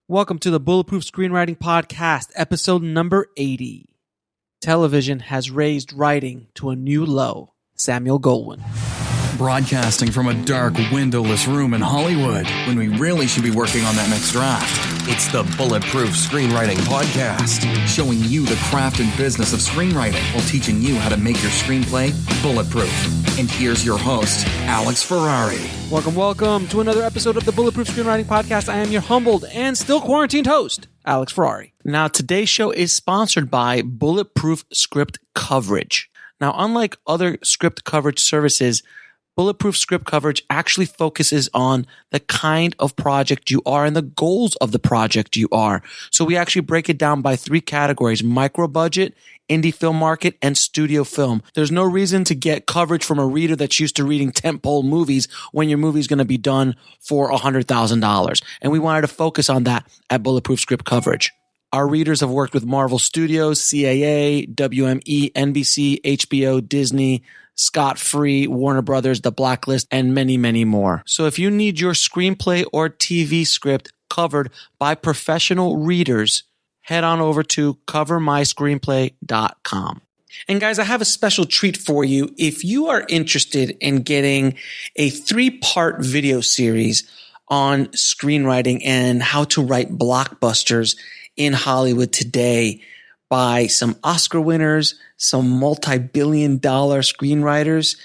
Welcome to the Bulletproof Screenwriting Podcast, episode number 80. Television has raised writing to a new low. Samuel Goldwyn. Broadcasting from a dark, windowless room in Hollywood when we really should be working on that next draft. It's the Bulletproof Screenwriting Podcast, showing you the craft and business of screenwriting while teaching you how to make your screenplay bulletproof. And here's your host, Alex Ferrari. Welcome to another episode of the Bulletproof Screenwriting Podcast. I am your humbled and still quarantined host, Alex Ferrari. Now, today's show is sponsored by Bulletproof Script Coverage. Now, unlike other script coverage services, Bulletproof Script Coverage actually focuses on the kind of project you are and the goals of the project you are. So we actually break it down by three categories: micro budget, indie film market, and studio film. There's no reason to get coverage from a reader that's used to reading tentpole movies when your movie's going to be done for $100,000. And we wanted to focus on that at Bulletproof Script Coverage. Our readers have worked with Marvel Studios, CAA, WME, NBC, HBO, Disney, Scott Free, Warner Brothers, The Blacklist, and many, many more. So if you need your screenplay or TV script covered by professional readers, head on over to covermyscreenplay.com. And guys, I have a special treat for you. If you are interested in getting a 3-part video series on screenwriting and how to write blockbusters in Hollywood today by some Oscar winners, some multi-billion-dollar screenwriters,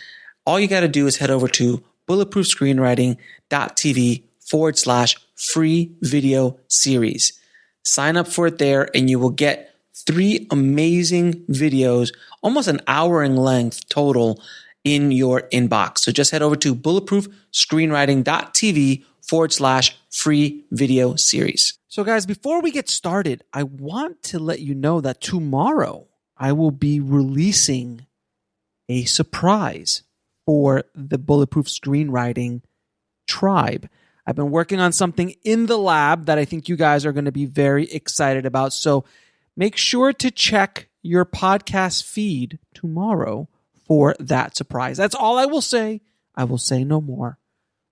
all you got to do is head over to bulletproofscreenwriting.tv/free video series. Sign up for it there and you will get 3 amazing videos, almost an hour in length total, in your inbox. So just head over to bulletproofscreenwriting.tv/free video series. So guys, before we get started, I want to let you know that tomorrow I will be releasing a surprise for the Bulletproof Screenwriting tribe. I've been working on something in the lab that I think you guys are going to be very excited about. So make sure to check your podcast feed tomorrow for that surprise. That's all I will say. I will say no more.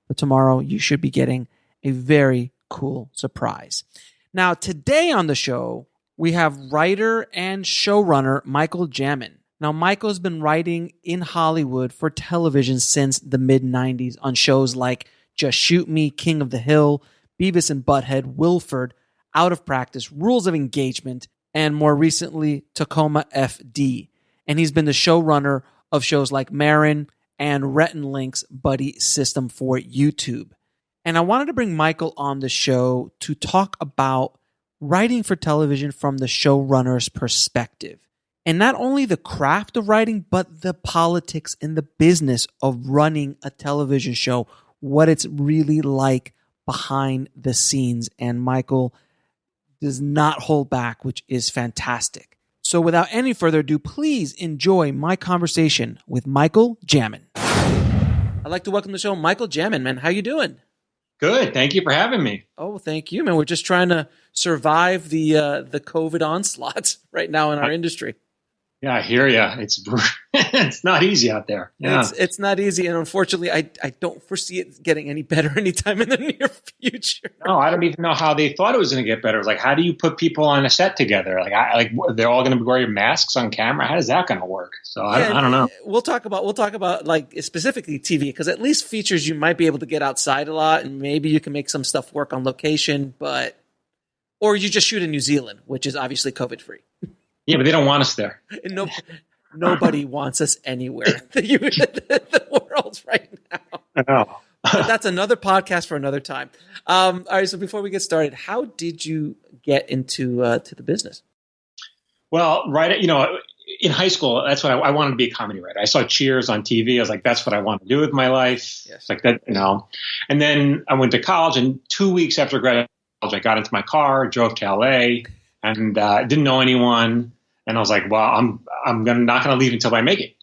But tomorrow you should be getting a very cool surprise. Now, today on the show, we have writer and showrunner Michael Jamin. Now, Michael's been writing in Hollywood for television since the mid-90s on shows like Just Shoot Me, King of the Hill, Beavis and Butthead, Wilfred, Out of Practice, Rules of Engagement, and more recently, Tacoma FD. And he's been the showrunner of shows like Marin and Rhett and Link's Buddy System for YouTube. And I wanted to bring Michael on the show to talk about writing for television from the showrunner's perspective. And not only the craft of writing, but the politics and the business of running a television show, what it's really like behind the scenes. And Michael does not hold back, which is fantastic. So without any further ado, please enjoy my conversation with Michael Jamin. I'd like to welcome to the show Michael Jamin, man. How you doing? Good. Thank you for having me. Oh, thank you, man. We're just trying to survive the COVID onslaught right now in our industry. Yeah, I hear you. It's not easy out there. Yeah. It's not easy, and unfortunately, I don't foresee it getting any better anytime in the near future. No, I don't even know how they thought it was going to get better. Like, how do you put people on a set together? They're all going to be wearing masks on camera. How is that going to work? So I don't know. We'll talk about like specifically TV, because at least features you might be able to get outside a lot, and maybe you can make some stuff work on location, or you just shoot in New Zealand, which is obviously COVID free. Yeah, but they don't want us there. And nobody wants us anywhere in the world right now. I know. But that's another podcast for another time. All right, so before we get started, how did you get into to the business? Well, in high school, that's what I wanted to be, a comedy writer. I saw Cheers on TV. I was like, that's what I want to do with my life. Yes. Like that, And then I went to college, and 2 weeks after graduating, I got into my car, drove to LA, and didn't know anyone. And I was like, well, I'm not going to leave until I make it.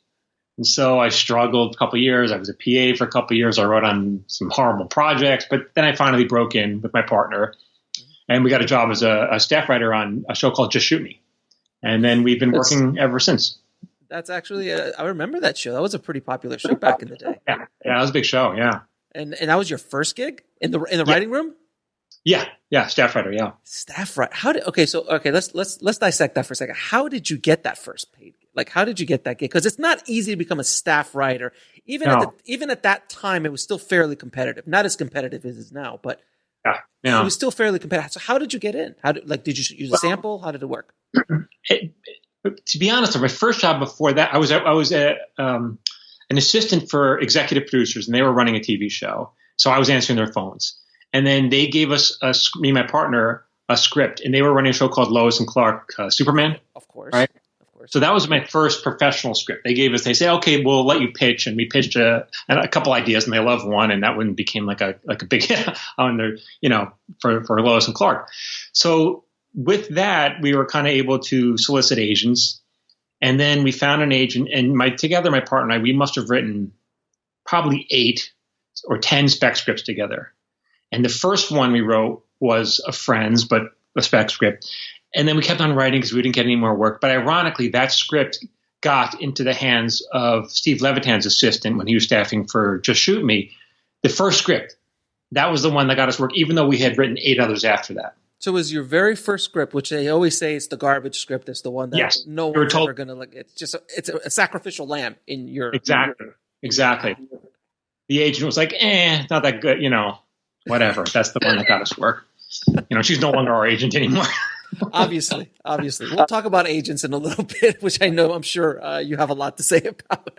And so I struggled a couple of years. I was a PA for a couple of years. I wrote on some horrible projects, but then I finally broke in with my partner, and we got a job as a staff writer on a show called Just Shoot Me. And then we've been working ever since. That's actually, I remember that show. That was a pretty popular show back in the day. Yeah, it was a big show. Yeah. And that was your first gig in the writing room? Yeah, staff writer, yeah. Staff writer. Let's dissect that for a second. How did you get that first paid? Like, how did you get that gig? Because it's not easy to become a staff writer. Even at that time, it was still fairly competitive. Not as competitive as it is now, but it was still fairly competitive. So how did you get in? Did you use a sample? How did it work? To be honest, my first job before that, I was an assistant for executive producers, and they were running a TV show. So I was answering their phones. And then they gave us, me and my partner, a script, and they were running a show called Lois and Clark, Superman. Of course. Right? Of course. So that was my first professional script. They say, okay, we'll let you pitch. And we pitched a couple ideas, and they loved one, and that one became like a big hit on their, for Lois and Clark. So with that, we were kind of able to solicit agents. And then we found an agent, and my partner and I, we must have written probably 8 or 10 spec scripts together. And the first one we wrote was a friend's, but a spec script. And then we kept on writing because we didn't get any more work. But ironically, that script got into the hands of Steve Levitan's assistant when he was staffing for Just Shoot Me. The first script, that was the one that got us work, even though we had written 8 others after that. So it was your very first script, which they always say is the garbage script. It's the one that no one's ever going to look at. It's a sacrificial lamb in your... Exactly. The agent was like, not that good, whatever. That's the one that got us work. She's no longer our agent anymore. Obviously. We'll talk about agents in a little bit, which I'm sure you have a lot to say about.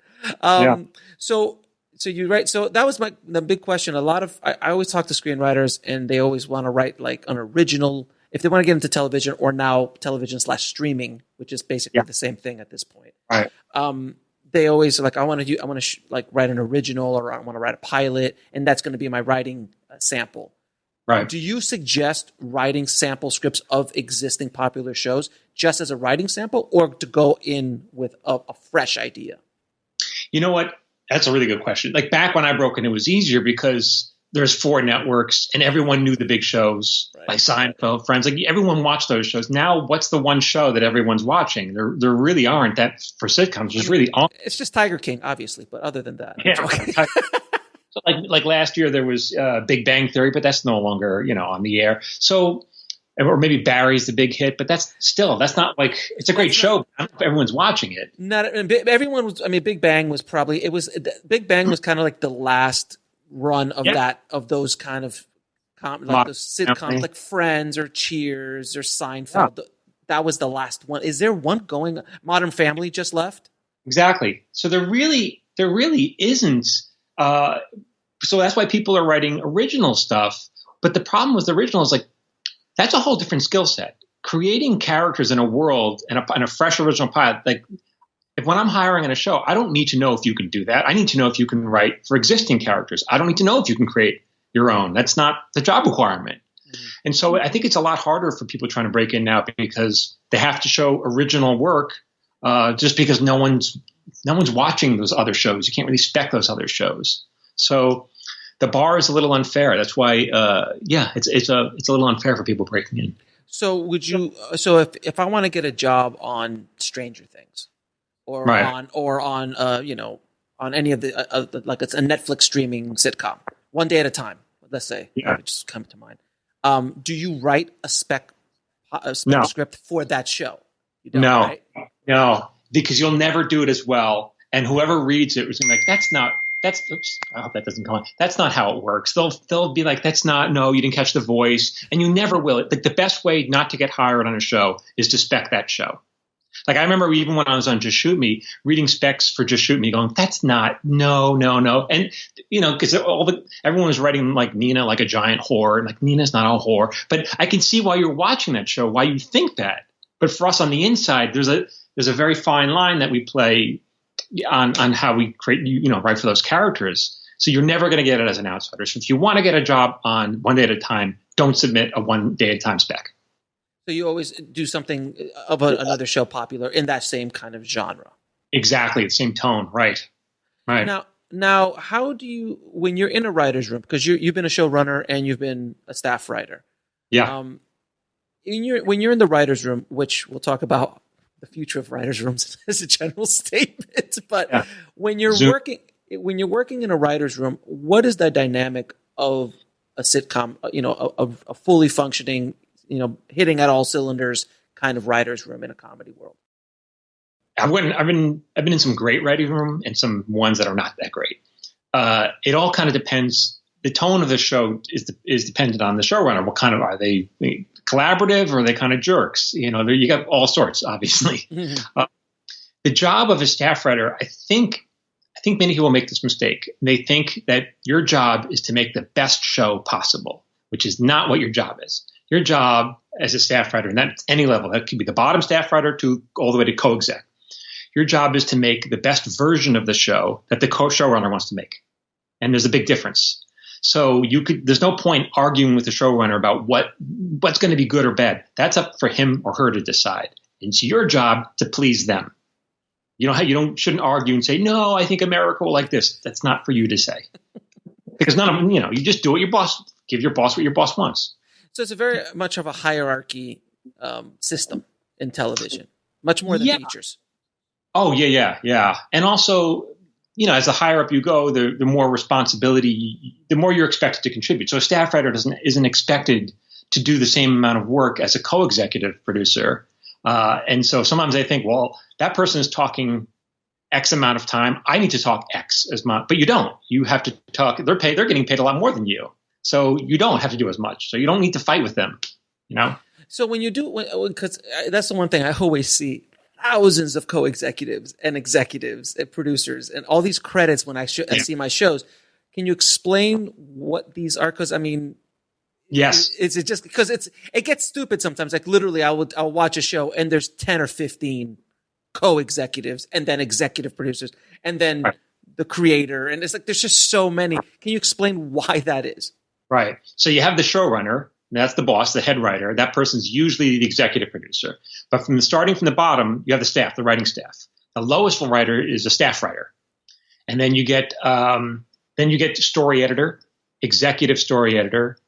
So you write. So that was the big question. I always talk to screenwriters, and they always want to write like an original, if they want to get into television, or now television/streaming, which is basically the same thing at this point. Right. They always like, I want to write an original, or I want to write a pilot, and that's going to be my writing sample. Right. Do you suggest writing sample scripts of existing popular shows just as a writing sample, or to go in with a fresh idea? You know what? That's a really good question. Like back when I broke in, it was easier because there's 4 networks and everyone knew the big shows, like Seinfeld, Friends. Like everyone watched those shows. Now, what's the one show that everyone's watching? There really aren't that for sitcoms. There's really aren't. It's just Tiger King, obviously, but other than that, So like last year there was Big Bang Theory, but that's no longer on the air. So, or maybe Barry's the big hit, but that's not like, it's a great show. I don't know if everyone's watching it. Everyone was. I mean, Big Bang was probably Big Bang was kind of like the last run of those kind of those sitcoms like Friends or Cheers or Seinfeld. Yeah. That was the last one. Is there one going? Modern Family just left. Exactly. So there really isn't. So that's why people are writing original stuff. But the problem with the original is like, that's a whole different skill set. Creating characters in a world and a fresh original pilot. Like when I'm hiring on a show, I don't need to know if you can do that. I need to know if you can write for existing characters. I don't need to know if you can create your own. That's not the job requirement. Mm-hmm. And so I think it's a lot harder for people trying to break in now because they have to show original work just because no one's watching those other shows. You can't really spec those other shows. So the bar is a little unfair. That's why, it's a little unfair for people breaking in. So would you? So if I want to get a job on Stranger Things, or on any of the like it's a Netflix streaming sitcom, One Day at a Time, let's say, it just come to mind. Do you write a spec script for that show? You don't, right? No, because you'll never do it as well, and whoever reads it was gonna be like, oops, I hope that doesn't come on. That's not how it works. They'll be like, no, you didn't catch the voice, and you never will. Like the best way not to get hired on a show is to spec that show. Like I remember even when I was on Just Shoot Me, reading specs for Just Shoot Me, going, that's not, no, and because everyone was writing like Nina like a giant whore, and like Nina's not a whore, but I can see why you're watching that show, why you think that. But for us on the inside, there's a very fine line that we play on how we create, write for those characters. So you're never going to get it as an outsider. So if you want to get a job on One Day at a Time, don't submit a One Day at a Time spec. So you always do something of another show popular in that same kind of genre. Exactly, the same tone, right? Now, how do you, when you're in a writer's room, because you've been a showrunner and you've been a staff writer. Yeah. When you're in the writer's room, which we'll talk about the future of writers' rooms as a general statement, but when you're working in a writer's room, what is the dynamic of a sitcom, a fully functioning, hitting at all cylinders kind of writer's room in a comedy world? I've been in some great writing room and some ones that are not that great. It all kind of depends. The tone of the show is dependent on the showrunner. What kind of are they collaborative, or are they kind of jerks? You got all sorts, obviously. Mm-hmm. The job of a staff writer, I think many people make this mistake. They think that your job is to make the best show possible, which is not what your job is. Your job as a staff writer, and that's any level, that could be the bottom staff writer to all the way to co-exec. Your job is to make the best version of the show that the showrunner wants to make. And there's a big difference. So there's no point arguing with the showrunner about what's going to be good or bad. That's up for him or her to decide. It's your job to please them. Shouldn't argue and say, no, I think America will like this. That's not for you to say. Because you just do what give your boss what your boss wants. So it's a very much of a hierarchy system in television, much more than features. Oh, yeah. And also, as the higher up you go, the more responsibility, the more you're expected to contribute. So a staff writer isn't expected to do the same amount of work as a co-executive producer. And so sometimes I think, well, that person is talking X amount of time. I need to talk X as much, but you don't. You have to talk. They're getting paid a lot more than you. So you don't have to do as much. So you don't need to fight with them, So when you do, because that's the one thing I always see. Thousands of co-executives and executives and producers and all these credits when I see my shows. Can you explain what these are? Because yes, is it just because it gets stupid sometimes? Like literally, I'll watch a show and there's 10 or 15 co-executives and then executive producers and then the creator, and it's like there's just so many. Can you explain why that is? Right. So you have the showrunner. That's the boss, the head writer. That person's usually the executive producer. But starting from the bottom, you have the staff, the writing staff. The lowest writer is a staff writer, and then you get story editor, executive story editor,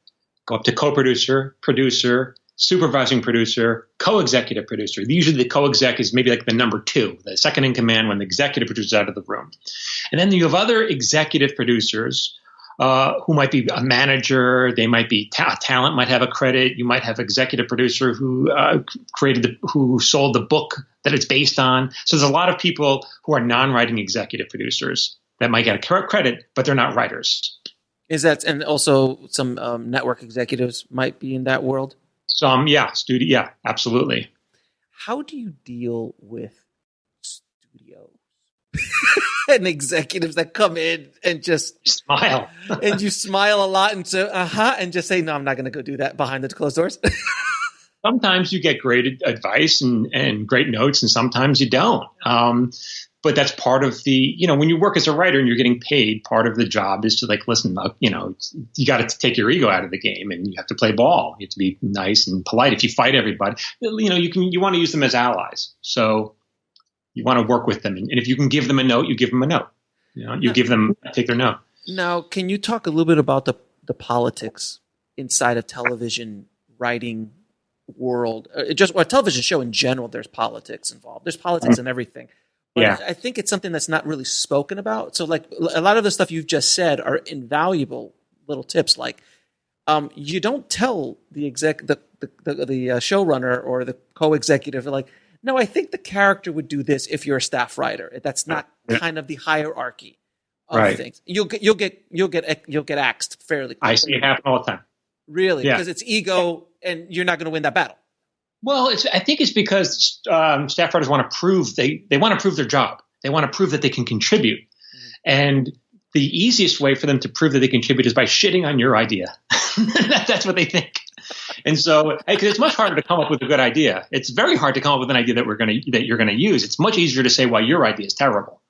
go up to co-producer, producer, supervising producer, co-executive producer. Usually the co-exec is maybe like the number 2, the second in command when the executive producer is out of the room. And then you have other executive producers who might be a manager. They might be talent, might have a credit. You might have executive producer who who sold the book that it's based on. So there's a lot of people who are non-writing executive producers that might get a credit, but they're not writers. And also some network executives might be in that world? Some, studio, absolutely. How do you deal with studios and executives that come in and just smile? And you smile a lot and say, and just say, no, I'm not going to go do that behind the closed doors? Sometimes you get great advice and great notes, and sometimes you don't. But that's part of the, when you work as a writer and you're getting paid, part of the job is to listen, you got to take your ego out of the game and you have to play ball. You have to be nice and polite. If you fight everybody, you want to use them as allies. So you want to work with them. And if you can give them a note, you give them a note. Take their note. Now, can you talk a little bit about the politics inside of television writing world? Just a television show in general, there's politics involved. There's politics in everything. But I think it's something that's not really spoken about. So a lot of the stuff you've just said are invaluable little tips. You don't tell the showrunner or the co-executive, no, I think the character would do this if you're a staff writer. That's not kind of the hierarchy of things. You'll get axed fairly quickly. I see it happen all the time. Really? Because it's ego and you're not going to win that battle. Well, I think it's because staff writers want to prove they want to prove their job. They want to prove that they can contribute. Mm-hmm. And the easiest way for them to prove that they contribute is by shitting on your idea. That's what they think. And so, because it's much harder to come up with a good idea. It's very hard to come up with an idea that you're going to use. It's much easier to say why your idea is terrible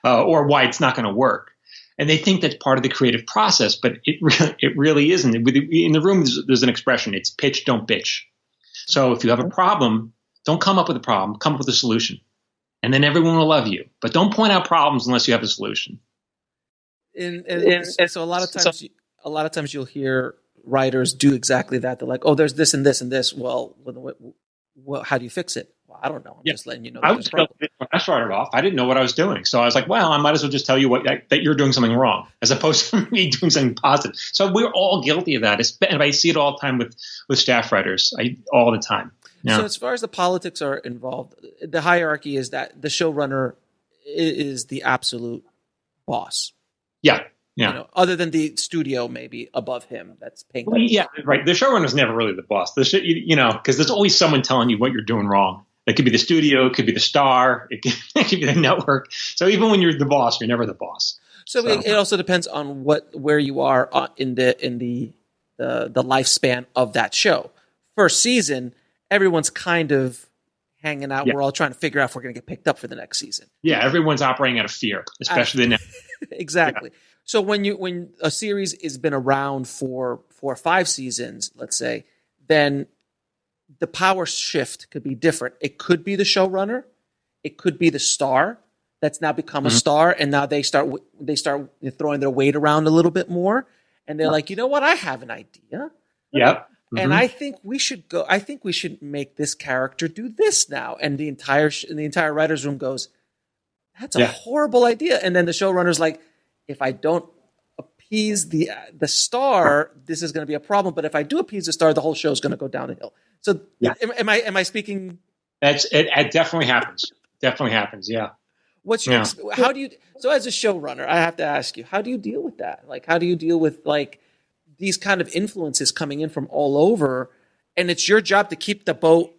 or why it's not going to work. And they think that's part of the creative process, but it really isn't. In the room, there's an expression. It's pitch, don't bitch. So if you have a problem, don't come up with a problem. Come up with a solution. And then everyone will love you. But don't point out problems unless you have a solution. So a lot of times you'll hear writers do exactly that. They're like, oh, there's this and this and this. Well, how do you fix it? Well, I don't know. I'm just letting you know. I I started off. I didn't know what I was doing. So I was like, well, I might as well just tell you that you're doing something wrong as opposed to me doing something positive. So we're all guilty of that. And I see it all the time with staff writers, all the time. Yeah. So as far as the politics are involved, the hierarchy is that the showrunner is the absolute boss. Yeah. Yeah. You know, other than the studio maybe above him that's paying. Well, yeah, right. The showrunner's never really the boss. Because there's always someone telling you what you're doing wrong. It could be the studio, it could be the star, it could be the network. So even when you're the boss, you're never the boss. So it also depends on where you are in the lifespan of that show. First season, everyone's kind of hanging out. Yeah. We're all trying to figure out if we're going to get picked up for the next season. Yeah, everyone's operating out of fear, especially the next. Exactly. Yeah. So when a series has been around for 4 or 5 seasons, let's say, then the power shift could be different. It could be the showrunner. It could be the star that's now become a star, and now they start throwing their weight around a little bit more, and they're like, you know what? I have an idea. Yep. And I think we should go. I think we should make this character do this now. And the entire writers' room goes, "That's a horrible idea." And then the showrunner's like, "If I don't appease the star, this is going to be a problem. But if I do appease the star, the whole show is going to go down the hill." So, am I speaking? It definitely happens. Definitely happens. Yeah. What's your how do you? So, as a showrunner, I have to ask you, how do you deal with that? Like, how do you deal with these kind of influences coming in from all over, and it's your job to keep the boat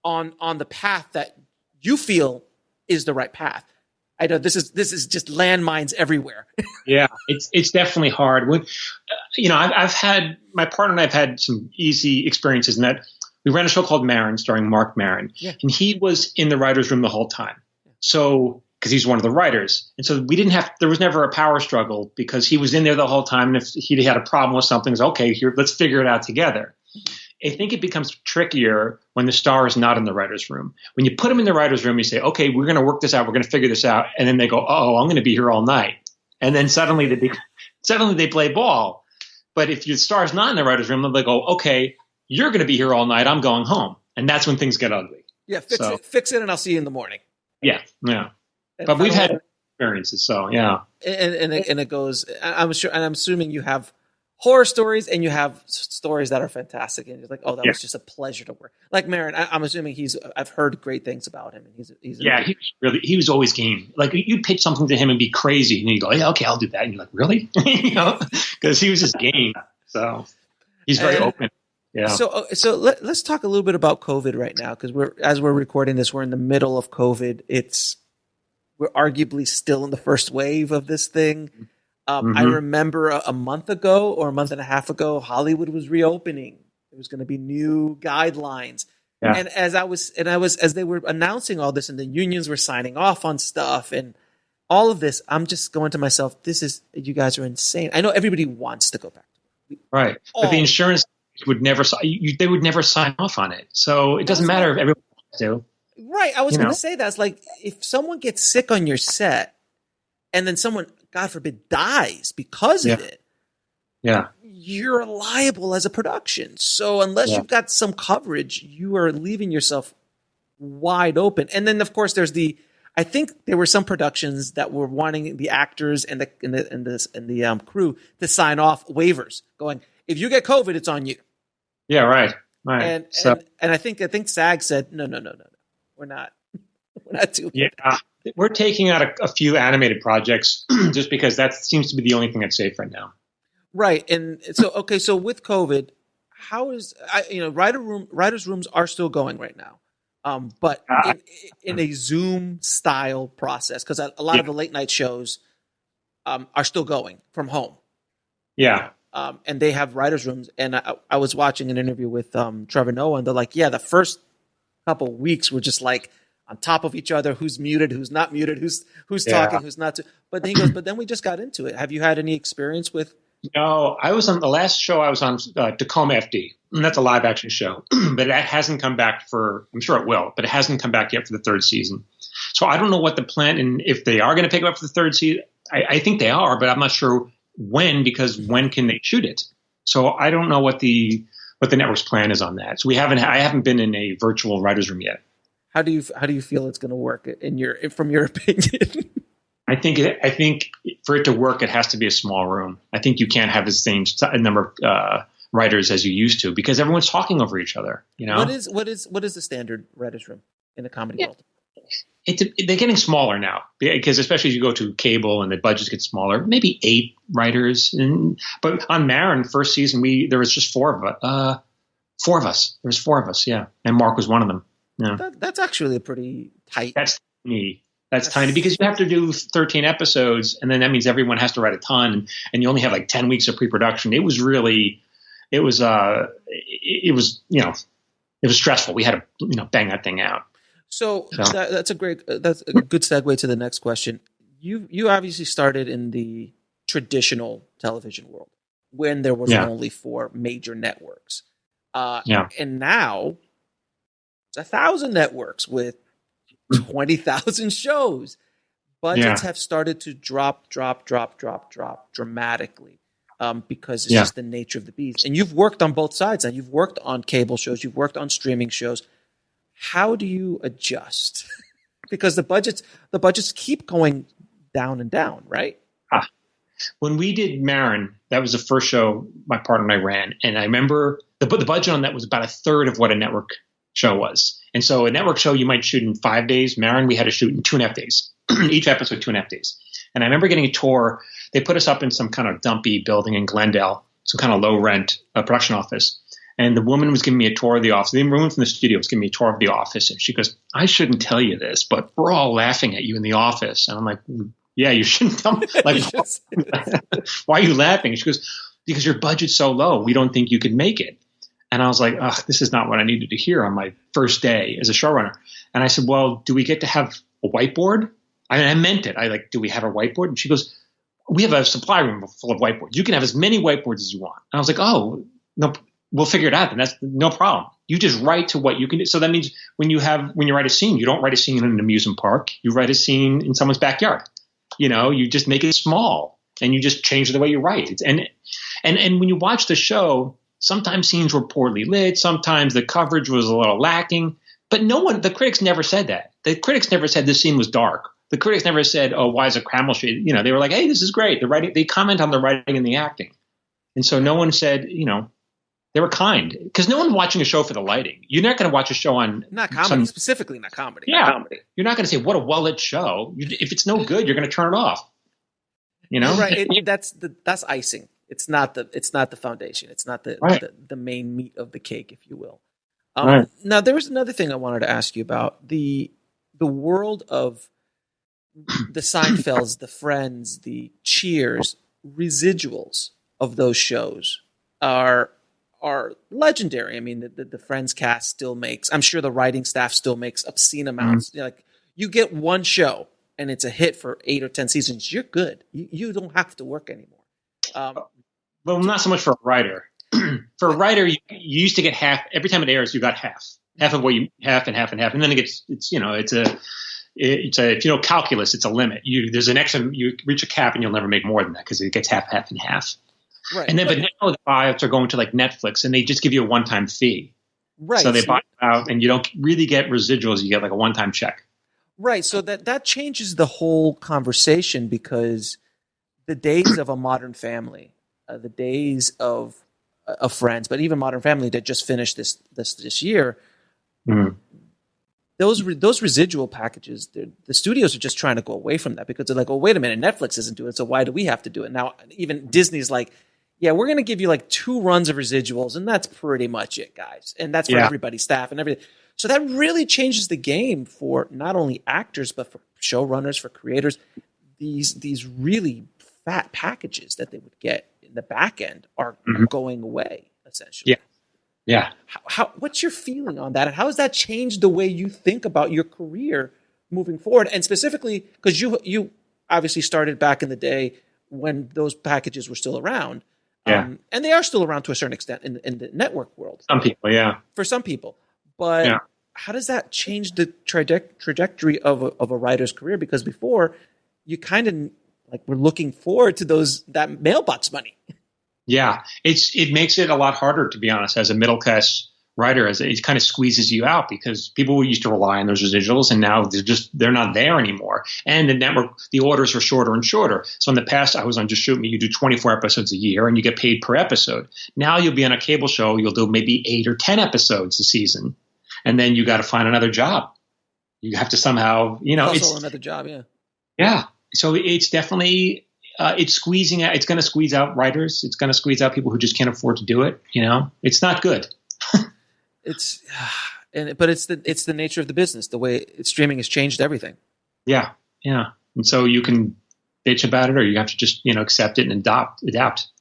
on the path that you feel is the right path. I know this is just landmines everywhere. Yeah, it's definitely hard. I've had my partner and I've had some easy experiences in that we ran a show called Maron starring Mark Maron, and he was in the writer's room the whole time. So because he's one of the writers. And so there was never a power struggle because he was in there the whole time. And if he had a problem with something, it's okay, here, let's figure it out together. I think it becomes trickier when the star is not in the writer's room. When you put them in the writer's room, you say, okay, we're going to work this out. We're going to figure this out. And then they go, oh, I'm going to be here all night. And then suddenly they play ball. But if your star's not in the writer's room, they go, okay, you're going to be here all night. I'm going home. And that's when things get ugly. Yeah, fix it and I'll see you in the morning. Yeah, yeah. But we've had experiences, so yeah. And it goes. I'm sure, and I'm assuming you have horror stories and you have stories that are fantastic, and you're like, oh, that was just a pleasure to work. Like Maron, I'm assuming I've heard great things about him, and he was always game. Like you'd pitch something to him and be crazy, and he'd go, yeah, okay, I'll do that, and you're like, really, because he was just game. So he's very open. Yeah. So let's talk a little bit about COVID right now, because as we're recording this, we're in the middle of COVID. We're arguably still in the first wave of this thing. I remember a month ago or a month and a half ago, Hollywood was reopening. There was going to be new guidelines. Yeah. And as they were announcing all this and the unions were signing off on stuff and all of this, I'm just going to myself, you guys are insane. I know everybody wants to go back to work. Right. But the insurance would never sign off on it. So it doesn't matter if everyone wants to. Right. I was going to say that. It's like if someone gets sick on your set and then someone, God forbid, dies because of it, you're liable as a production. So unless you've got some coverage, you are leaving yourself wide open. And then, of course, I think there were some productions that were wanting the actors and the crew to sign off waivers going, if you get COVID, it's on you. Yeah, right. And I think SAG said, no. We're not doing that. We're taking out a few animated projects just because that seems to be the only thing that's safe right now. Right. And so with COVID, how is writers' rooms are still going right now. But in a Zoom style process, because a lot of the late night shows are still going from home. Yeah. And they have writers' rooms. And I was watching an interview with Trevor Noah, and they're like, the first couple weeks were just like on top of each other, who's muted, who's not muted, who's talking, who's not. But then he goes, but then we just got into it. Have you had any experience with? No, I was on the last show I was on Tacoma FD, and that's a live action show, but that hasn't come back I'm sure it will, but it hasn't come back yet for the 3rd season. So I don't know what the plan, and if they are going to pick it up for the 3rd season, I think they are, but I'm not sure when, because when can they shoot it? So I don't know what the network's plan is on that. So I haven't been in a virtual writer's room yet. How do you feel it's going to work from your opinion? I think for it to work, it has to be a small room. I think you can't have the same number of writers as you used to, because everyone's talking over each other. What is the standard writers' room in the comedy world? They're getting smaller now, because especially as you go to cable and the budgets get smaller, maybe 8 writers. But on Marin, first season, there was just 4 of us. 4 of us. There was 4 of us, yeah, and Mark was one of them. Yeah. That's actually a pretty tight. That's me. That's tiny, because you have to do 13 episodes, and then that means everyone has to write a ton, and you only have like 10 weeks of pre-production. It was stressful. We had to bang that thing out. So that's a good segue to the next question. You obviously started in the traditional television world when there was only 4 major networks. And now it's 1,000 networks with 20,000 shows. Budgets have started to drop dramatically because it's just the nature of the beast. And you've worked on both sides. And you've worked on cable shows. You've worked on streaming shows. How do you adjust? Because the budgets keep going down and down, right? When we did Marin, that was the first show my partner and I ran. And I remember the budget on that was about 1/3 of what a network show was. And so a network show you might shoot in 5 days. Marin, we had to shoot in 2.5 days. Each episode, 2.5 days. And I remember getting a tour. They put us up in some kind of dumpy building in Glendale, some kind of low rent production office. And the woman was giving me a tour of the office. The woman from the studio was giving me a tour of the office. And she goes, "I shouldn't tell you this, but we're all laughing at you in the office." And I'm like, "Yeah, you shouldn't tell me." Like, why are you laughing? And she goes, "Because your budget's so low. We don't think you could make it." And I was like, "Ugh, this is not what I needed to hear on my first day as a showrunner." And I said, "Well, do we get to have a whiteboard?" I meant it. "Do we have a whiteboard?" And she goes, "We have a supply room full of whiteboards. You can have as many whiteboards as you want." And I was like, "Oh, no, we'll figure it out. And that's no problem. You just write to what you can do." So that means when you write a scene, you don't write a scene in an amusement park. You write a scene in someone's backyard. You just make it small and you just change the way you write. And when you watch the show, sometimes scenes were poorly lit. Sometimes the coverage was a little lacking. But the critics never said that. The critics never said this scene was dark. The critics never said, "Oh, why is it camel shade?" They were like, "Hey, this is great." The writing, they comment on the writing and the acting. And so no one said, they were kind, because no one watching a show for the lighting. You're not going to watch a show on not comedy, specifically not comedy. Yeah, not comedy. You're not going to say, "What a well-lit show." If it's no good, you're going to turn it off. Right? That's icing. It's not the foundation. It's not the main meat of the cake, if you will. Right. Now, there was another thing I wanted to ask you about the world of the Seinfelds, the Friends, the Cheers, residuals of those shows are legendary. I mean, the Friends cast still makes, I'm sure the writing staff still makes obscene amounts. Like, you get one show and it's a hit for 8 or 10 seasons, you're good. You don't have to work anymore. Well, not so much for a writer. For a writer, you used to get half every time it airs. You got half of what you half and half and half, and then it's if you know calculus, it's a limit. There's an extra, you reach a cap and you'll never make more than that because it gets half and half. Right. And then, but now the buyouts are going to like Netflix and they just give you a one-time fee. Right. So they buy it out and you don't really get residuals. You get like a one-time check. Right. So that changes the whole conversation, because the days of A Modern Family, the days of Friends, but even Modern Family that just finished this year, those residual packages, the studios are just trying to go away from that, because they're like, "Oh, wait a minute, Netflix isn't doing it, so why do we have to do it?" Now, even Disney's like, "Yeah, we're going to give you like 2 runs of residuals, and that's pretty much it, guys." And that's for everybody's staff and everything. So that really changes the game for not only actors, but for showrunners, for creators. These really fat packages that they would get in the back end are going away, essentially. Yeah. What's your feeling on that? And how has that changed the way you think about your career moving forward? And specifically, because you obviously started back in the day when those packages were still around. And they are still around to a certain extent in the network world. Some people, for some people. But how does that change the trajectory of a writer's career? Because before, you kind of like were looking forward to that mailbox money. Yeah, it makes it a lot harder, to be honest, as a middle class writer, as it kind of squeezes you out because people used to rely on those residuals, and now they're not there anymore. And the network, the orders are shorter and shorter. So in the past, I was on Just Shoot Me. You do 24 episodes a year, and you get paid per episode. Now you'll be on a cable show. You'll do maybe 8 or 10 episodes a season, and then you got to find another job. You have to somehow, also another job, yeah. Yeah. So it's definitely it's squeezing out. It's going to squeeze out writers. It's going to squeeze out people who just can't afford to do it. It's not good. But it's the nature of the business. The way streaming has changed everything. Yeah, yeah. And so you can bitch about it, or you have to just accept it and adapt,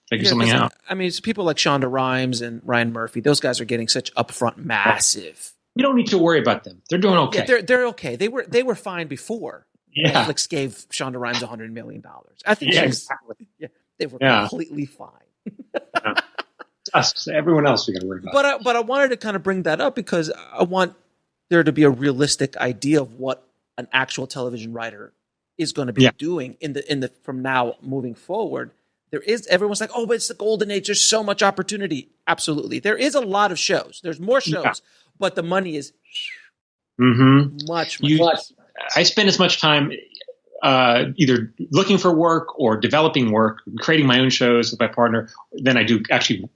figure something out. I mean, it's people like Shonda Rhimes and Ryan Murphy. Those guys are getting such upfront, massive. You don't need to worry about them. They're doing okay. Yeah, they're okay. They were fine before. Yeah. Netflix gave Shonda Rhimes $100 million. I think exactly. They were completely fine. Yeah. Us, everyone else we got to worry about. But I wanted to kind of bring that up because I want there to be a realistic idea of what an actual television writer is going to be doing in the from now moving forward. Everyone's like, but it's the golden age. There's so much opportunity. Absolutely, there is a lot of shows. There's more shows, but the money is much. I spend as much time either looking for work or developing work, creating my own shows with my partner, than I do actually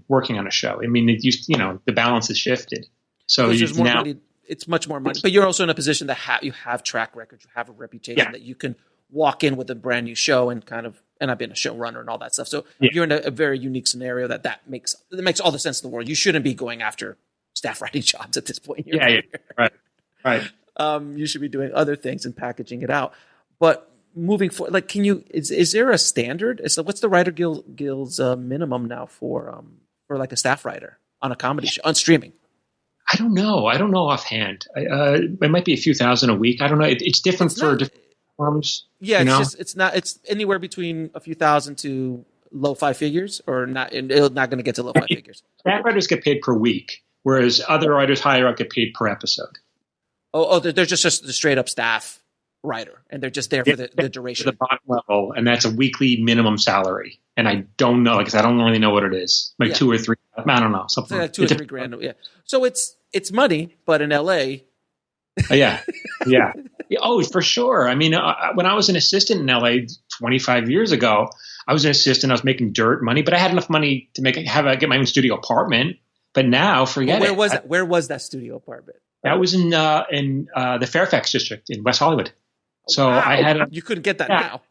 working on a show. I mean, the balance has shifted. So it's much more money, but you're also in a position that you have track records, you have a reputation that you can walk in with a brand new show and and I've been a showrunner and all that stuff. So you're in a very unique scenario that makes all the sense in the world. You shouldn't be going after staff writing jobs at this point in your career. Right. You should be doing other things and packaging it out. But moving forward, like, is there a standard? What's the Writer Guild's minimum now for like a staff writer on a comedy show on streaming? I don't know offhand. It might be a few thousand a week. I don't know. It's different for different firms. Yeah, it's anywhere between a few thousand to low 5 figures, or not. And it's not going to get to low 5 figures. Staff writers get paid per week, whereas other writers higher up get paid per episode. They're just a straight up staff writer, and they're just there for the duration. The bottom level, and that's a weekly minimum salary. And I don't know, because I don't really know what it is. Like 2 or 3, I don't know, something like 2 or 3 grand. Yeah. So it's money, but in LA. Yeah. Oh, for sure. I mean, when I was an assistant in LA 25 years ago, I was an assistant. I was making dirt money, but I had enough money to get my own studio apartment. But now, forget it. Where was that studio apartment? That was in the Fairfax district in West Hollywood. So I had you couldn't get that now.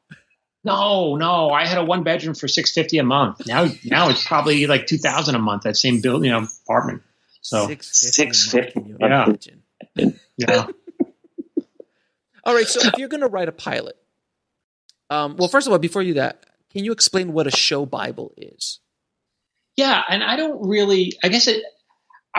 No. I had a 1-bedroom for $650 a month. Now it's probably like $2,000 a month. That same building, apartment. So $650. Yeah. All right. So if you're going to write a pilot, well, first of all, before you do that, can you explain what a show Bible is? Yeah, and I don't really. I guess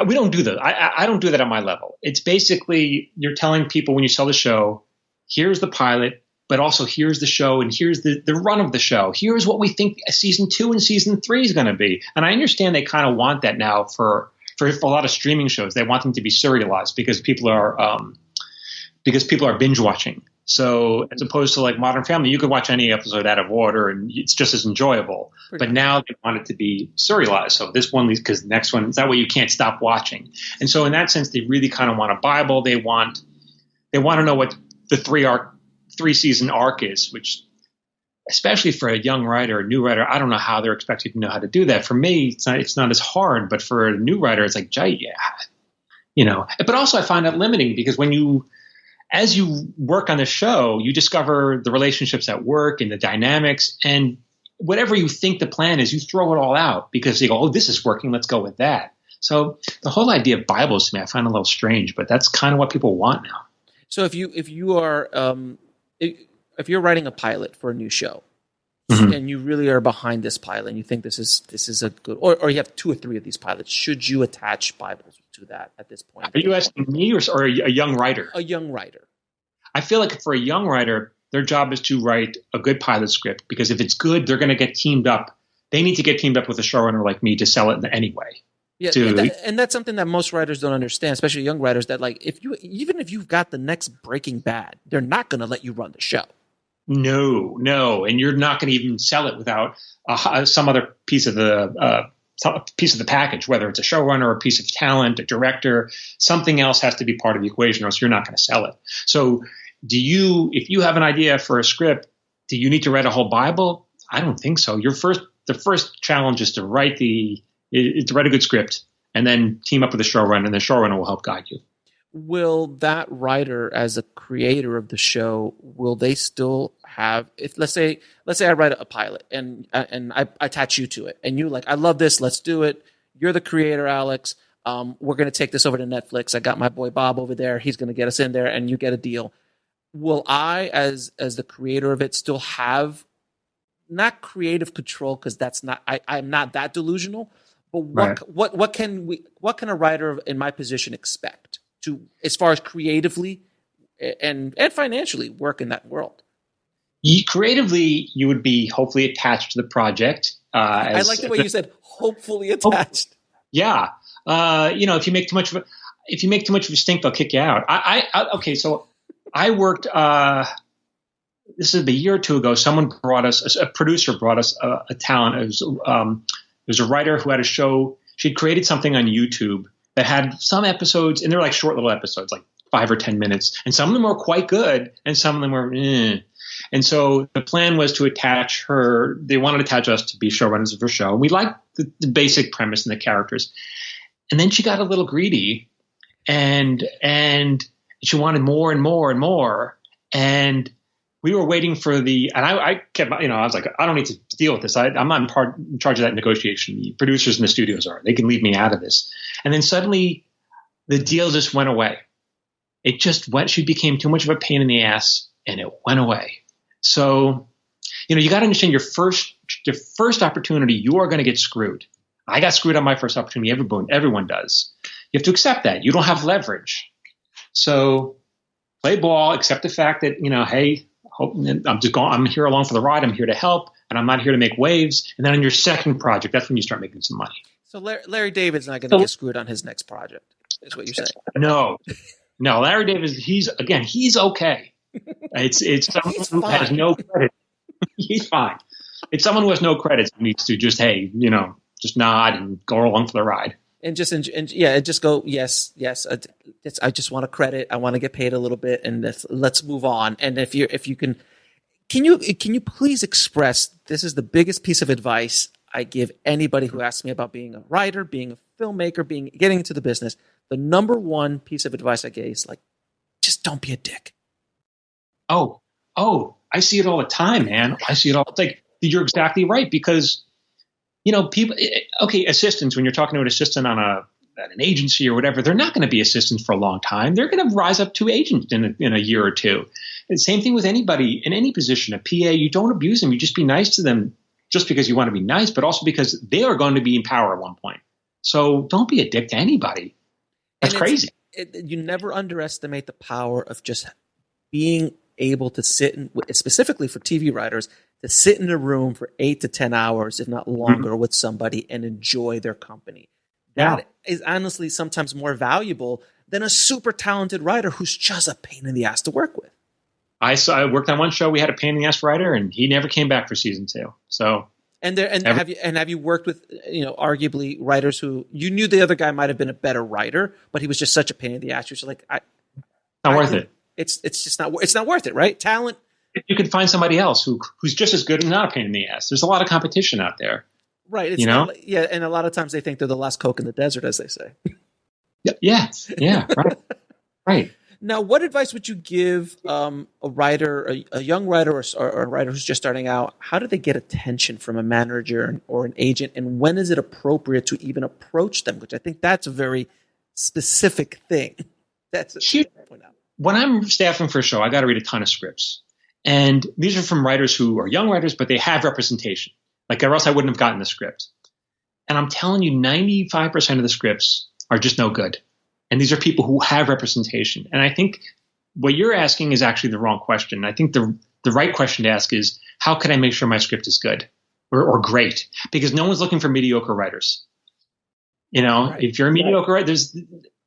we don't do that. I don't do that at my level. It's basically you're telling people when you sell the show, here's the pilot, but also here's the show, and here's the run of the show. Here's what we think season 2 and season 3 is going to be. And I understand they kind of want that now for a lot of streaming shows. They want them to be serialized because people are binge watching. So as opposed to like Modern Family, you could watch any episode out of order and it's just as enjoyable. But now they want it to be serialized. So this one leads because the next one, that way you can't stop watching. And so in that sense, they really kind of want a Bible. They want to know what the 3-season arc is, which especially for a young writer, a new writer, I don't know how they're expected to know how to do that. For me, it's not as hard, but for a new writer, it's like, But also I find that limiting because as you work on the show, you discover the relationships at work and the dynamics, and whatever you think the plan is, you throw it all out because you go, oh, this is working. Let's go with that. So the whole idea of Bibles to me, I find a little strange, but that's kind of what people want now. So if you're writing a pilot for a new show, and you really are behind this pilot, and you think this is a good, or you have 2 or 3 of these pilots, should you attach Bibles to that at this point? Are you asking me or a young writer? A young writer. I feel like for a young writer, their job is to write a good pilot script because if it's good, they're going to get teamed up. They need to get teamed up with a showrunner like me to sell it anyway. Yeah, and that's something that most writers don't understand, especially young writers. That like, even if you've got the next Breaking Bad, they're not going to let you run the show. No, and you're not going to even sell it without some other piece of the a piece of the package, whether it's a showrunner or a piece of talent, a director, something else has to be part of the equation or else you're not going to sell it. So if you have an idea for a script, do you need to write a whole Bible? I don't think so. The first challenge is to write a good script and then team up with a showrunner, and the showrunner will help guide you. Will that writer, as a creator of the show, will they still have, if let's say I write a pilot and I attach you to it, and you're like, I love this, let's do it. You're the creator, Alex. We're going to take this over to Netflix. I got my boy Bob over there. He's going to get us in there, and you get a deal. Will I, as the creator of it, still have not creative control, because that's not, I'm not that delusional, but what can a writer in my position expect to, as far as creatively and financially, work in that world? Creatively, you would be hopefully attached to the project. I like the way you said "hopefully attached." Yeah, if you make too much of a stink, they'll kick you out. Okay, so I worked. This is a year or two ago. A producer brought us a talent. It was a writer who had a show. She'd created something on YouTube that had some episodes, and they're like short little episodes, like 5 or 10 minutes. And some of them were quite good, and some of them were And so the plan was to attach her. They wanted to attach us to be showrunners of her show. We liked the basic premise and the characters. And then she got a little greedy, and she wanted more and more and more. And we were waiting for and I kept, I was like, I don't need to deal with this. I'm not in charge of that negotiation. The producers in the studios are. They can leave me out of this. And then suddenly the deal just went away. It just went. She became too much of a pain in the ass, and it went away. So, you got to understand your first opportunity, you are going to get screwed. I got screwed on my first opportunity. Everyone does. You have to accept that. You don't have leverage. So play ball, accept the fact that, hey, I'm here along for the ride. I'm here to help, and I'm not here to make waves. And then on your second project, that's when you start making some money. So Larry David's not going to get screwed on his next project, is what you're saying. No, Larry David, he's okay. It's someone who has no credit. He's fine. It's someone who has no credit who needs to just, just nod and go along for the ride. And just go, yes. I just want a credit. I want to get paid a little bit, and let's move on. And if you can you please express, this is the biggest piece of advice I give anybody who asks me about being a writer, being a filmmaker, getting into the business. The number one piece of advice I give is like, just don't be a dick. Oh, I see it all the time, man. I see it all. It's like, you're exactly right, because people, assistants, when you're talking to an assistant on an agency or whatever, they're not going to be assistants for a long time. They're going to rise up to agents in a year or two. And same thing with anybody in any position, a PA. You don't abuse them. You just be nice to them, just because you want to be nice, but also because they are going to be in power at one point. So don't be a dick to anybody. That's crazy. You never underestimate the power of just being able to sit specifically for TV writers, to sit in a room for 8 to 10 hours, if not longer, with somebody and enjoy their company. That is honestly sometimes more valuable than a super talented writer who's just a pain in the ass to work with. I worked on one show. We had a pain in the ass writer, and he never came back for season 2. So, have you worked with arguably writers who you knew the other guy might have been a better writer, but he was just such a pain in the ass? You're just like, not worth it. It's just not. It's not worth it, right? Talent. You can find somebody else who's just as good and not a pain in the ass. There's a lot of competition out there, right? It's and a lot of times they think they're the last Coke in the desert, as they say. Yeah, right. Now, what advice would you give a writer, a young writer, or a writer who's just starting out? How do they get attention from a manager or an agent, and when is it appropriate to even approach them? Which I think that's a very specific thing. That's a point out. When I'm staffing for a show, I got to read a ton of scripts, and these are from writers who are young writers, but they have representation. Like, or else I wouldn't have gotten the script. And I'm telling you, 95% of the scripts are just no good. And these are people who have representation. And I think what you're asking is actually the wrong question. I think the right question to ask is, how can I make sure my script is good or great? Because no one's looking for mediocre writers. Right. If you're a mediocre writer,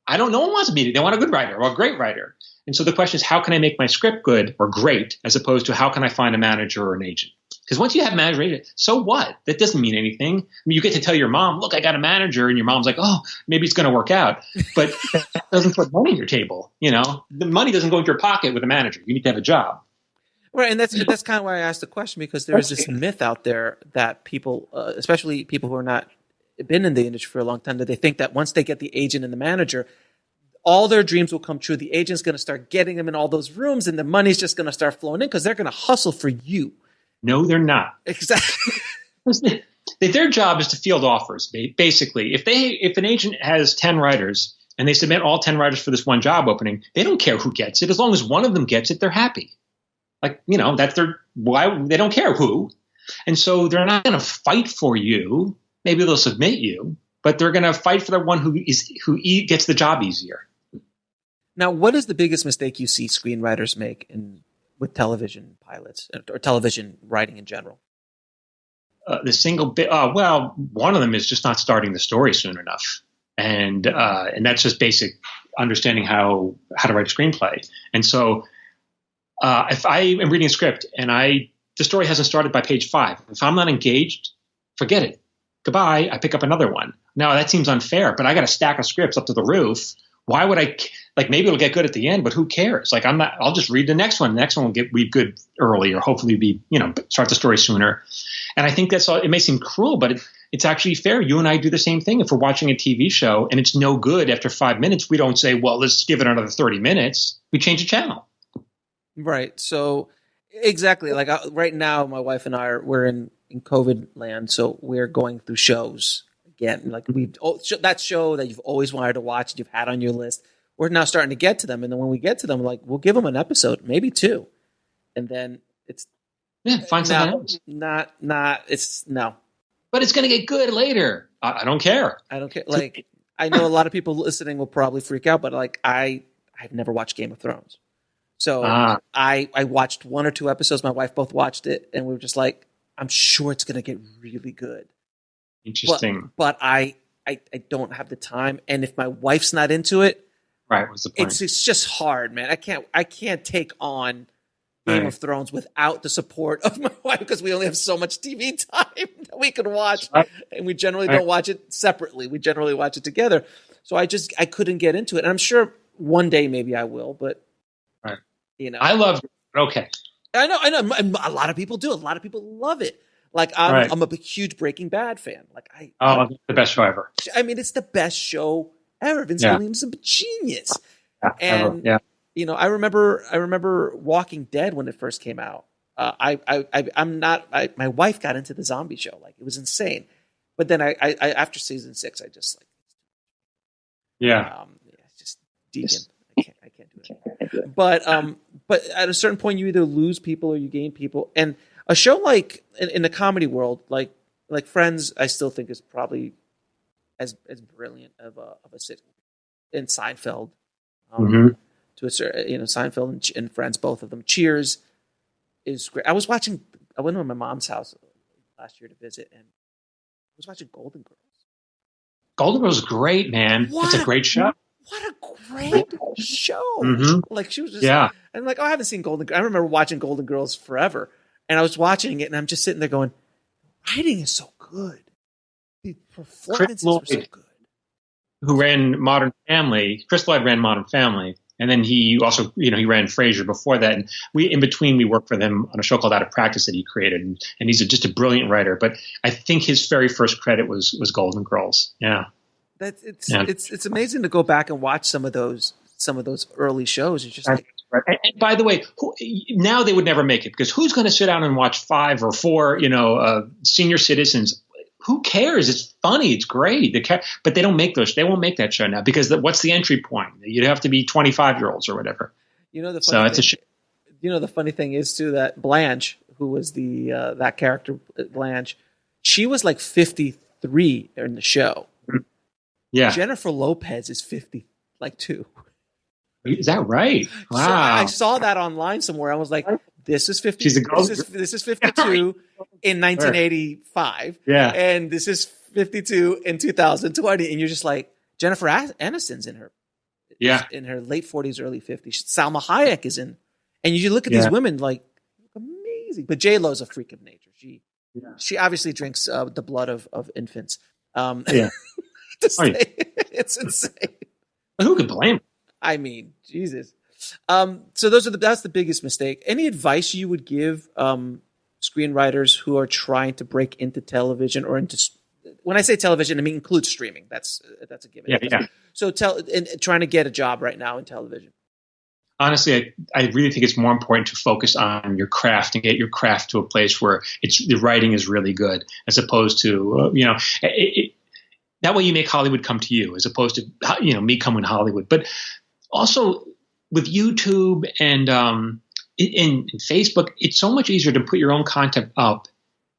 no one wants a mediocre. They want a good writer or a great writer. And so the question is, how can I make my script good or great, as opposed to how can I find a manager or an agent? Because once you have manager agent, so what? That doesn't mean anything. I mean, you get to tell your mom, look, I got a manager, and your mom's like, oh, maybe it's going to work out. But that doesn't put money on your table. The money doesn't go into your pocket with a manager. You need to have a job. Right, and that's kind of why I asked the question, because there is this myth out there that people, especially people who are not been in the industry for a long time, that they think that once they get the agent and the manager, all their dreams will come true. The agent's going to start getting them in all those rooms, and the money's just going to start flowing in because they're going to hustle for you. No, they're not. Exactly. Their job is to field offers, basically. If an agent has 10 writers and they submit all 10 writers for this one job opening, they don't care who gets it. As long as one of them gets it, they're happy. That's why they don't care who. And so they're not going to fight for you. Maybe they'll submit you, but they're going to fight for the one who gets the job easier. Now, what is the biggest mistake you see screenwriters make with television pilots or television writing in general? The single bit, one of them is just not starting the story soon enough. And that's just basic understanding how to write a screenplay. And so if I am reading a script and the story hasn't started by page 5, if I'm not engaged, forget it. Goodbye. I pick up another one. Now that seems unfair, but I got a stack of scripts up to the roof. Why would I, maybe it'll get good at the end, but who cares? I'll just read the next one. The next one will be good early, or hopefully start the story sooner. And I think that's all. It may seem cruel, but it's actually fair. You and I do the same thing. If we're watching a TV show and it's no good after 5 minutes, we don't say, well, let's give it another 30 minutes. We change the channel. Right. So exactly. Right now, my wife and we're in COVID land. So we're going through shows again. That show that you've always wanted to watch, you've had on your list. We're now starting to get to them. And then when we get to them, we'll give them an episode, maybe 2. And then it's, find something else. No. But it's going to get good later. I don't care. I don't care. I know a lot of people listening will probably freak out, but I've never watched Game of Thrones. So I watched 1 or 2 episodes. My wife both watched it, and we were just like, I'm sure it's going to get really good. Interesting. But I don't have the time, and if my wife's not into it, right? What's the point? It's just hard, man. I can't take on Game of Thrones without the support of my wife, because we only have so much TV time that we can watch, and we generally don't watch it separately. We generally watch it together. So I couldn't get into it, and I'm sure one day maybe I will, but. I love it. Okay. I know. A lot of people do. A lot of people love it. I'm a huge Breaking Bad fan. The best show ever. I mean, it's the best show ever. Vince Gilligan's a genius. Yeah, I remember Walking Dead when it first came out. My wife got into the zombie show. It was insane. But then I after season 6, I just just Deegan. I can't do it. But at a certain point, you either lose people or you gain people. And a show like in the comedy world, like Friends, I still think is probably as brilliant of a sitcom. And Seinfeld, to a certain, Seinfeld and Friends, both of them. Cheers is great. I went to my mom's house last year to visit, and I was watching Golden Girls. Golden Girls is great, man. It's a great show. What a great show. Mm-hmm. She was just, and I haven't seen Golden Girls. I remember watching Golden Girls forever. And I was watching it, and I'm just sitting there going, writing is so good. The performances were so good. Who ran Modern Family. Chris Lloyd ran Modern Family. And then he also, he ran Frasier before that. And we worked with him on a show called Out of Practice that he created. And he's just a brilliant writer. But I think his very first credit was Golden Girls. Yeah. It's amazing to go back and watch some of those early shows. It's just and by the way, now they would never make it, because who's going to sit down and watch 5 or 4, senior citizens? Who cares? It's funny. It's great. But they don't make those. They won't make that show now, because what's the entry point? You'd have to be 25-year-olds or whatever. The funny thing is too that Blanche, who was that character Blanche, she was 53 in the show. Yeah. Jennifer Lopez is 52. Is that right? Wow. So I saw that online somewhere. I was like, this is 50. This is 52 in 1985. Yeah. And this is 52 in 2020. And you're just like, Jennifer Aniston's in her in her late 40s, early 50s. Salma Hayek is in. And you look at these women amazing. crazy. But J-Lo's a freak of nature. She obviously drinks the blood of infants. Yeah. It's insane. But who could blame her? I mean, Jesus. So that's the biggest mistake. Any advice you would give screenwriters who are trying to break into television or into, when I say television, I mean include streaming. That's a given. Yeah. So trying to get a job right now in television. Honestly, I really think it's more important to focus on your craft and get your craft to a place where the writing is really good, as opposed to that way you make Hollywood come to you, as opposed to me coming to Hollywood. But also with YouTube and in Facebook, it's so much easier to put your own content up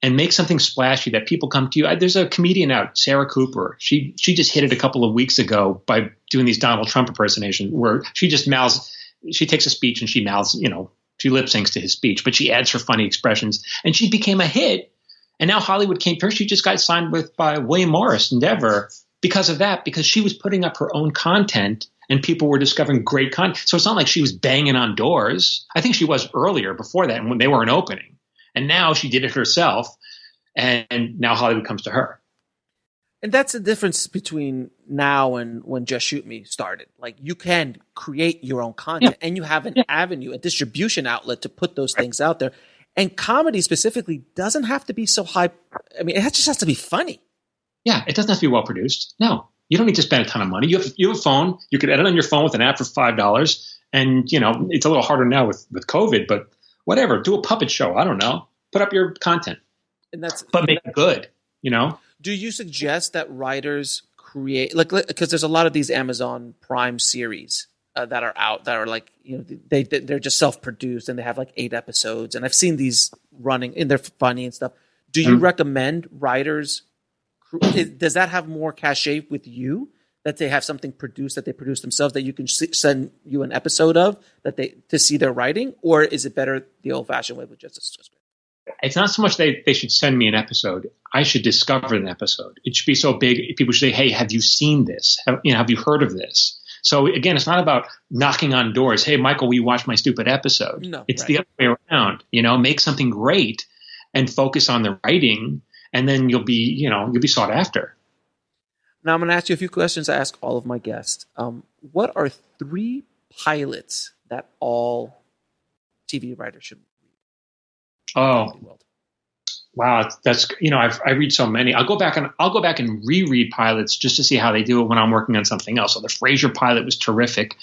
and make something splashy that people come to you. There's a comedian out, Sarah Cooper. She just hit it a couple of weeks ago by doing these Donald Trump impersonations, where she just mouths. She takes a speech and she mouths, she lip syncs to his speech, but she adds her funny expressions, and she became a hit. And now Hollywood came to her. She just got signed by William Morris Endeavor because of that, because she was putting up her own content and people were discovering great content. So it's not like she was banging on doors. I think she was earlier before that, and when they weren't opening. And now she did it herself, and now Hollywood comes to her. And that's the difference between now and when Just Shoot Me started. Like, you can create your own content and you have an avenue, a distribution outlet to put those things out there. And comedy specifically doesn't have to be so high. I mean, it just has to be funny. Yeah, it doesn't have to be well produced. No, you don't need to spend a ton of money. You have a phone. You can edit on your phone with an app for $5. And, it's a little harder now with COVID, but whatever. Do a puppet show. I don't know. Put up your content. But make it good, Do you suggest that writers create, because there's a lot of these Amazon Prime series that are out that are like, they're just self-produced and they have like 8 episodes, and I've seen these running and they're funny and stuff. Do you recommend writers? Does that have more cachet with you, that they have something produced that they produce themselves that you can send you an episode of to see their writing, or is it better the old-fashioned way with just a script? It's not so much they should send me an episode. I should discover an episode. It should be so big. People should say, "Hey, have you seen this? Have you heard of this?" So again, it's not about knocking on doors. Hey, Michael, will you watch my stupid episode? No, it's the other way around. Make something great and focus on the writing, and then you'll be sought after. Now I'm going to ask you a few questions I ask all of my guests. What are 3 pilots that all TV writers should read? Oh, wow. That's, I read so many. I'll go back and reread pilots just to see how they do it when I'm working on something else. So the Frasier pilot was terrific.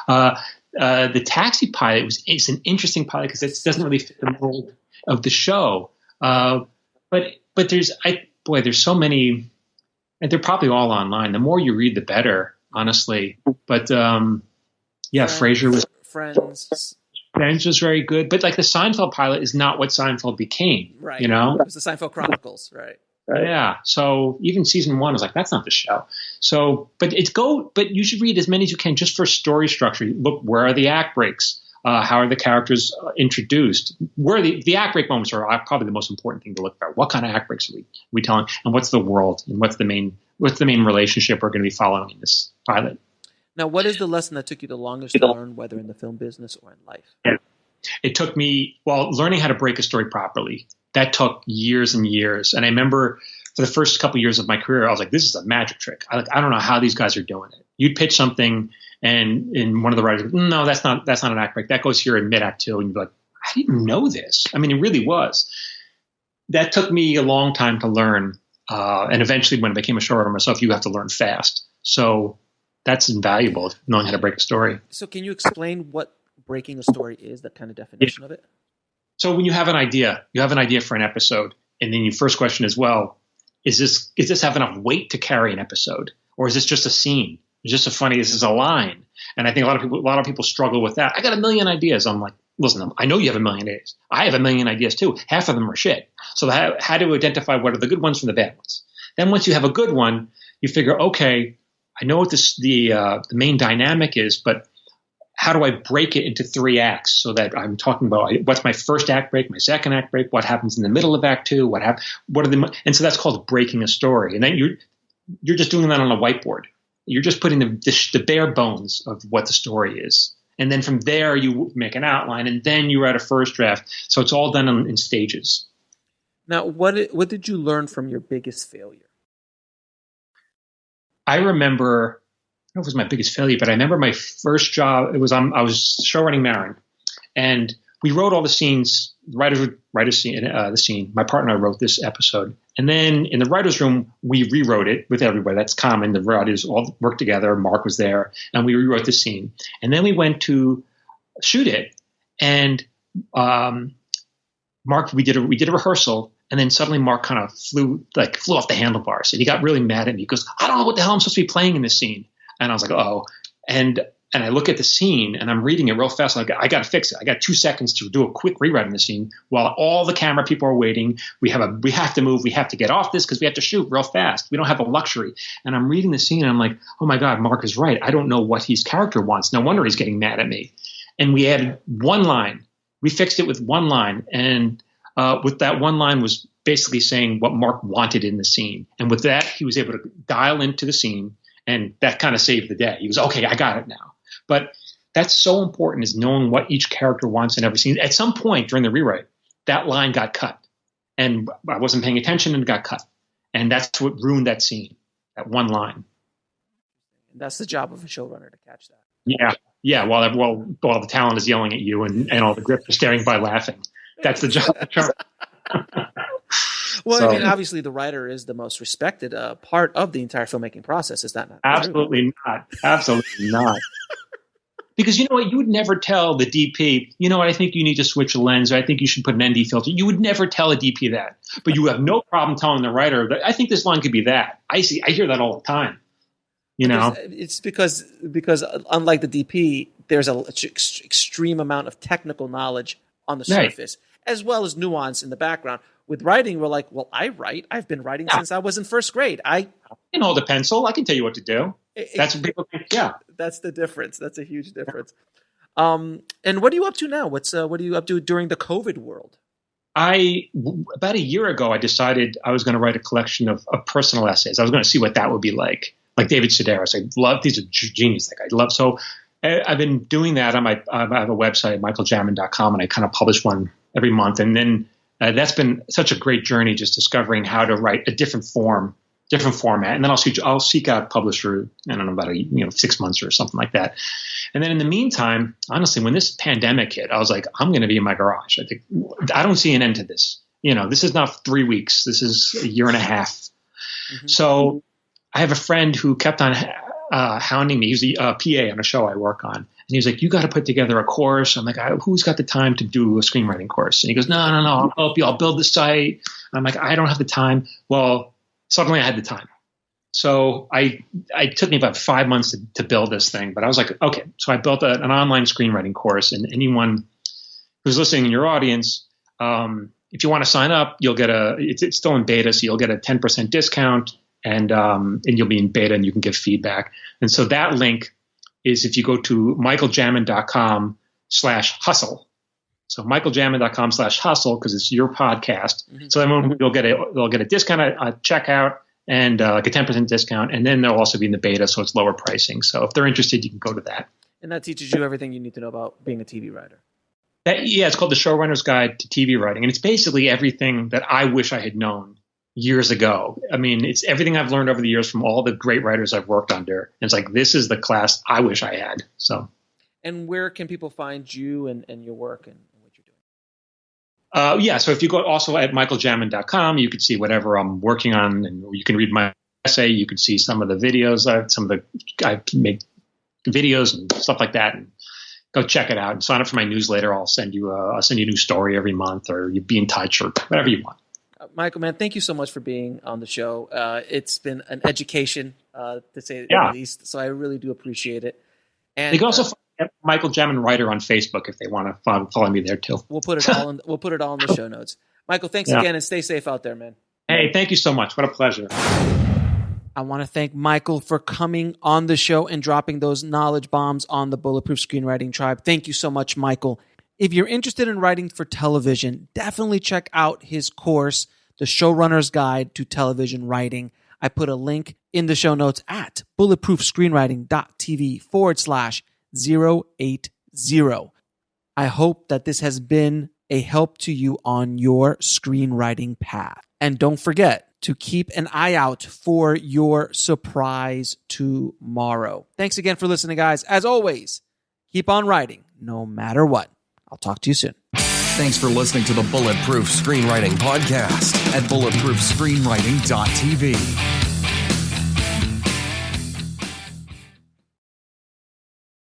The Taxi pilot it's an interesting pilot because it doesn't really fit the mold of the show. But there's so many, and they're probably all online. The more you read, the better, honestly. But Frasier was Friends was very good, but like the Seinfeld pilot is not what Seinfeld became, right? It was the Seinfeld Chronicles, right? Yeah. So even season 1 was like, that's not the show. So, but you should read as many as you can just for story structure. Look, where are the act breaks? How are the characters introduced? Where the act break moments are probably the most important thing to look for. What kind of act breaks are we telling? And what's the world? And what's the main relationship we're going to be following in this pilot? Now, what is the lesson that took you the longest to learn, whether in the film business or in life? It took me, learning how to break a story properly. That took years and years. And I remember for the first couple of years of my career, I was like, this is a magic trick. I don't know how these guys are doing it. You'd pitch something and one of the writers goes, no, that's not an act break. That goes here in mid-act 2. And you'd be like, I didn't know this. I mean, it really was. That took me a long time to learn. And eventually when I became a showrunner myself, you have to learn fast. So that's invaluable, knowing how to break a story. So can you explain what breaking a story is, that kind of definition of it? So when you have an idea for an episode, and then your first question is, well, is this have enough weight to carry an episode? Or is this just a scene? Is this is a line? And I think a lot of people struggle with that. I got a million ideas. I'm like, listen, I know you have a million ideas. I have a million ideas too. Half of them are shit. So how to identify what are the good ones from the bad ones? Then once you have a good one, you figure, okay, I know what the main dynamic is, but how do I break it into 3 acts so that I'm talking about what's my first act break, my second act break, what happens in the middle of act 2, and so that's called breaking a story. And then you're just doing that on a whiteboard. You're just putting the bare bones of what the story is. And then from there, you make an outline, and then you write a first draft. So it's all done in stages. Now, what did you learn from your biggest failure? I remember, I don't know if it was my biggest failure, but I remember my first job. I was showrunning Marin, and we wrote all the scenes. The writers would write the scene. My partner and I wrote this episode. And then in the writer's room, we rewrote it with everybody. That's common. The writers all worked together. Mark was there, and we rewrote the scene. And then we went to shoot it. And Mark, we did a rehearsal. And then suddenly Mark kind of flew off the handlebars. And he got really mad at me. He goes, I don't know what the hell I'm supposed to be playing in this scene. And I was like, oh. And I look at the scene, and I'm reading it real fast. I got to fix it. I got 2 seconds to do a quick rewrite in the scene while all the camera people are waiting. We have to move. We have to get off this because we have to shoot real fast. We don't have a luxury. And I'm reading the scene, and I'm like, oh my God, Mark is right. I don't know what his character wants. No wonder he's getting mad at me. And we added one line. We fixed it with one line, and with that one line was basically saying what Mark wanted in the scene. And with that, he was able to dial into the scene, and that kind of saved the day. He was, okay, I got it now. But that's so important, is knowing what each character wants in every scene. At some point during the rewrite, that line got cut, and I wasn't paying attention, and it got cut. And that's what ruined that scene, that one line. That's the job of a showrunner, to catch that. Yeah. While the talent is yelling at you and all the grips are staring by laughing. That's the job. Well, so, I mean, obviously the writer is the most respected part of the entire filmmaking process. Is that not absolutely true? Not. Absolutely not. Because you know what? You would never tell the DP, you know what, I think you need to switch a lens, or I think you should put an ND filter. You would never tell a DP that. But you have no problem telling the writer that I think this line could be that. I hear that all the time. You know? It's because unlike the DP, there's an extreme amount of technical knowledge on the surface, as well as nuance in the background. With writing, we're like, well, I write. I've been writing since I was in first grade. I can hold a pencil. I can tell you what to do. That's what people think. Yeah. That's the difference. That's a huge difference. And what are you up to now? What are you up to during the COVID world? About a year ago, I decided I was going to write a collection of personal essays. I was going to see what that would be like David Sedaris. I love, these are genius. So I've been doing that on I have a website, michaeljamin.com, and I kind of publish one every month. And then that's been such a great journey, just discovering how to write a different format. And then I'll seek out publisher, I don't know, about 6 months or something like that. And then in the meantime, honestly, when this pandemic hit, I was like, I'm going to be in my garage. I don't see an end to this. This is not 3 weeks. This is a year and a half. Mm-hmm. So I have a friend who kept on hounding me. He's the PA on a show I work on. And he was like, you got to put together a course. I'm like, who's got the time to do a screenwriting course? And he goes, no, I'll help you. I'll build the site. And I'm like, I don't have the time. Well, suddenly I had the time. So it took me about 5 months to build this thing. But I was like, okay. So I built an online screenwriting course. And anyone who's listening in your audience, if you want to sign up, you'll get it's still in beta, so you'll get a 10% discount. And you'll be in beta, and you can give feedback. And so that link is if you go to michaeljamin.com/hustle. So michaeljamin.com/hustle, because it's your podcast. Mm-hmm. So then they'll get a discount at checkout and like a 10% discount. And then they'll also be in the beta, so it's lower pricing. So if they're interested, you can go to that. And that teaches you everything you need to know about being a TV writer. It's called the Showrunner's Guide to TV Writing. And it's basically everything that I wish I had known years ago. I mean, it's everything I've learned over the years from all the great writers I've worked under. And it's like, this is the class I wish I had. So, and where can people find you and your work and what you're doing? So if you go also at michaeljamin.com, you can see whatever I'm working on, and you can read my essay. You can see some of the videos. I make videos and stuff like that, and go check it out and sign up for my newsletter. I'll send you a new story every month, or you be in touch, or whatever you want. Michael, man, thank you so much for being on the show. It's been an education, to say the least. So I really do appreciate it. And you can also find Michael Jamin Writer on Facebook if they want to follow me there too. We'll put it all in the show notes. Michael, thanks again, and stay safe out there, man. Hey, thank you so much. What a pleasure. I want to thank Michael for coming on the show and dropping those knowledge bombs on the Bulletproof Screenwriting Tribe. Thank you so much, Michael. If you're interested in writing for television, definitely check out his course, The Showrunner's Guide to Television Writing. I put a link in the show notes at bulletproofscreenwriting.tv/080. zero. I hope that this has been a help to you on your screenwriting path. And don't forget to keep an eye out for your surprise tomorrow. Thanks again for listening, guys. As always, keep on writing no matter what. I'll talk to you soon. Thanks for listening to the Bulletproof Screenwriting Podcast at bulletproofscreenwriting.tv.